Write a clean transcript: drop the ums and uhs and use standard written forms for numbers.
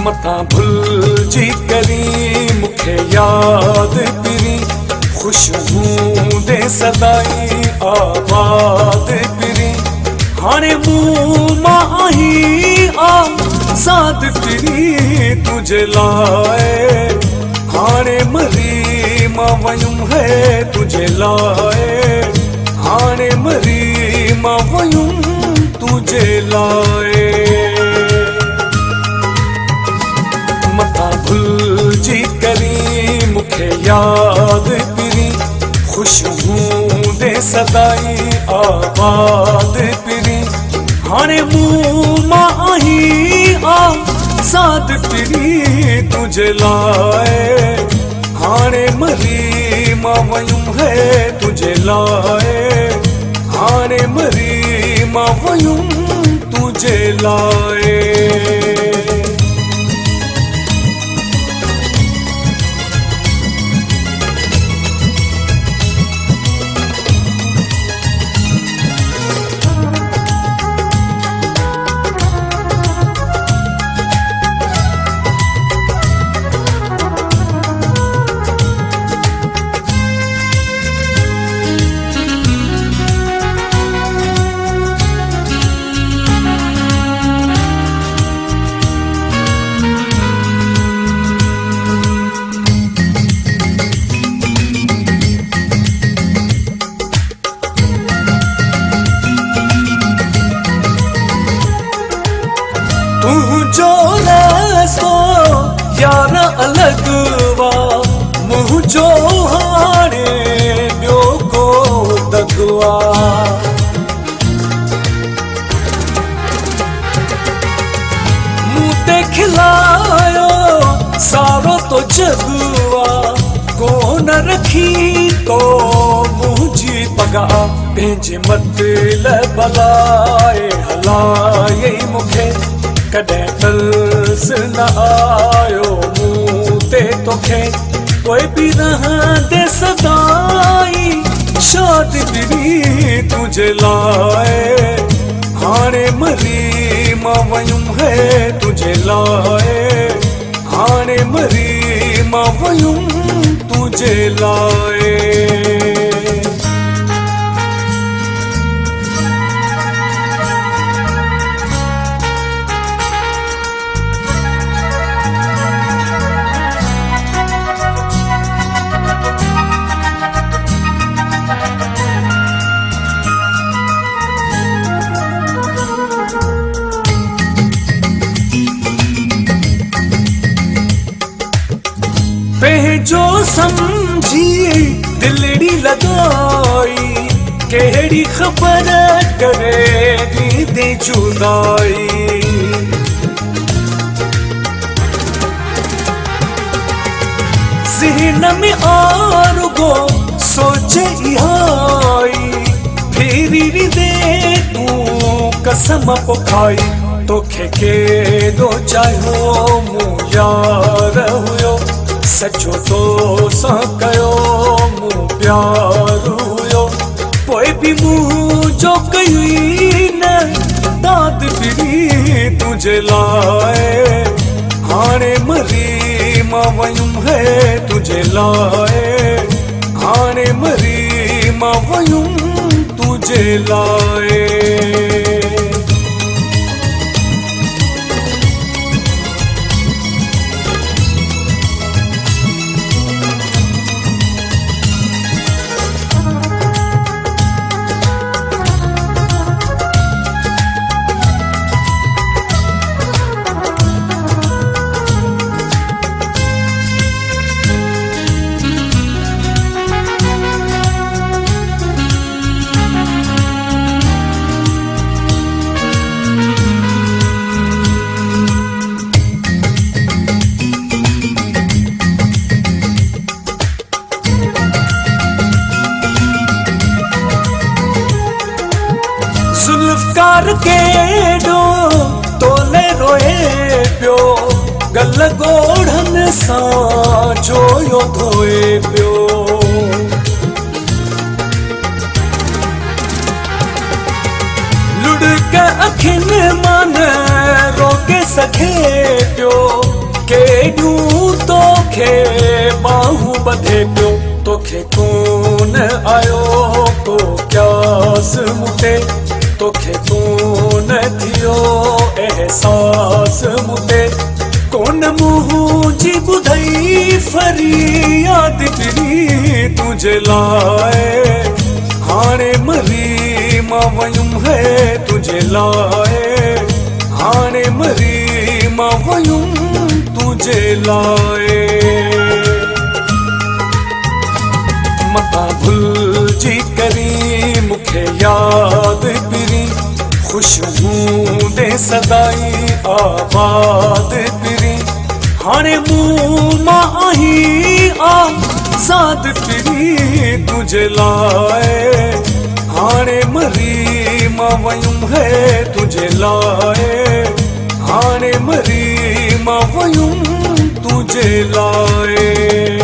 मता भुल जी करी मुखे याद पिरी खुशबू दे सदाई आबाद पिरी हाणे मुँह माही आजाद पिरी तुझे लाए हाणे मरी मां वयुम है तुझे लाए हाणे मरी मां वयुम तुझे लाए मता भुल जी करी मुखे याद पिरी खुशबू दे सदाई आबाद पिरी हाणे मुँह माही आजाद पिरी तुझे लाए हाणे मरी मां वयुम है तुझे लाए हाणे मरी मां वयुम तुझे लाए मुझो रस्तो यार अलग वा मुझो हाणे ॿियो को दगवा मुँह ते खिलायो सारो तो जगवा कोन रखी तो मुझी पगा पंहिंजे मतलब लाए हलाए मुखे कॾहिं तर्स न आयो मुँह ते तोखे कोई भी रहंदे सदाई शाद पिरी तुझे लाए हाणे मरी मां वयुम है तुझे लाए हाणे मरी मां वयुम तुझे लाए जो समझी दिलड़ी लगाई केड़ी खबर करे दे जुदाई ज़हन में आरुगो सोचे आई फेरी दे तू कसम पोखाई तोखे के दो चाहियो मु यार हुयो सचो तो सा कयो मु प्यार हुयो कोई भी मुँह जो कई न दाद पिरी तुझे लाए हाणे मरी मां वयुम है तुझे लाए हाणे मरी मां वयुम तुझे लाए ज़ुल्फ़कार केॾो तोले रोए पियो, गल ॻोढ़नि सां जोयो धोए पियो। लुढ़क अखियुनि मां न रोके सघे पियो, केॾियूं तोखे बाहूं ॿधे पियो। तोखे कोन आयो को क्यास मुटे, तोखे कोन थियो एहसास मुटे। कोन मुंहिंजी ॿुधई फरियाद पिरी तुंहिंजे लाइ, हाणे मरी मां वयुमि है तुंहिंजे लाइ, हाणे मरी मां वयुमि तुंहिंजे लाइ। मतां भुलिजी करी मूंखे यादि पिरी, ख़ुशबू दे सदाई आबाद पिरी। हाणे मूं मां आहीं आज़ाद पिरी तुंहिंजे लाइ, हाणे मरी मां वयुमि है तुंहिंजे लाइ, हाणे मरी मां वयुमि तुंहिंजे लाइ।